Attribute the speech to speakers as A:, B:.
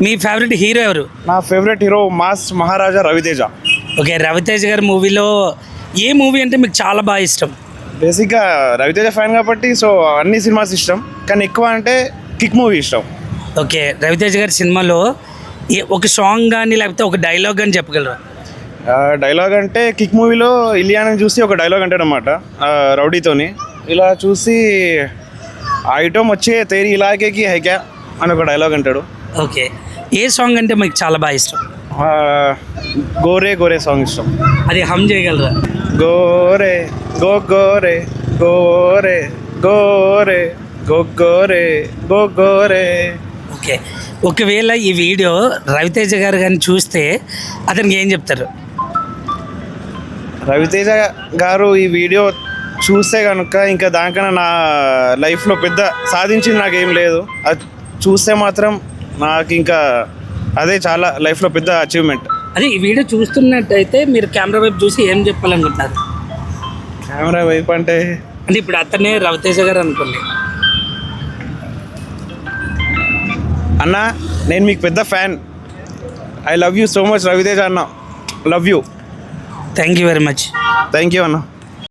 A: మీ favourite hero ఎవరు?
B: నా favourite hero mass మహారాజా Raviteja.
A: Okay, Raviteja గారి మూవీలో ఏ మూవీ అంటే మీకు చాలా బాగా ఇష్టం?
B: బేసిక్గా రవితేజ ఫ్యాన్ కాబట్టి సో అన్ని సినిమాస్ ఇష్టం, కానీ ఎక్కువ అంటే కిక్ మూవీ ఇష్టం.
A: ఓకే, రవితేజ గారి సినిమాలో ఒక సాంగ్ కానీ లేకపోతే ఒక డైలాగ్ కానీ చెప్పగలరా?
B: డైలాగ్ అంటే కిక్ మూవీలో ఇలియానాని చూసి ఒక డైలాగ్ అంటాడు అనమాట రౌడీతోని. ఇలా చూసి ఆ ఐటమ్ వచ్చే తేరీ ఇలాకేకి హైక్యా అని ఒక డైలాగ్ అంటాడు.
A: ఓకే, ఏ సాంగ్ అంటే మీకు చాలా బాగా ఇష్టం?
B: గోరే గోరే సాంగ్ ఇష్టం.
A: అది హమ్ చేయగలరా?
B: గోరే గో గోరే గోరే గోరే గో గోరే గో గోరే.
A: ఓకే, ఒకవేళ ఈ వీడియో రవితేజ గారు కానీ చూస్తే అతనికి ఏం చెప్తారు?
B: రవితేజ గారు ఈ వీడియో చూస్తే కనుక ఇంకా దానికన్నా నా లైఫ్లో పెద్ద సాధించింది నాకేం లేదు. అది చూస్తే మాత్రం నాకు ఇంకా అదే చాలా లైఫ్లో పెద్ద అచీవ్మెంట్.
A: అదే ఈ వీడియో చూస్తున్నట్టయితే మీరు కెమెరా వైపు చూసి ఏం చెప్పాలనుకుంటున్నారు?
B: కెమెరా వైపు అంటే
A: ఇప్పుడు అతనే రవితేజ గారు అనుకోండి.
B: అన్న, నేను మీకు పెద్ద fan. I love you so much Ravi Teja అన్న, love you.
A: Thank you very much.
B: Thank you అన్న.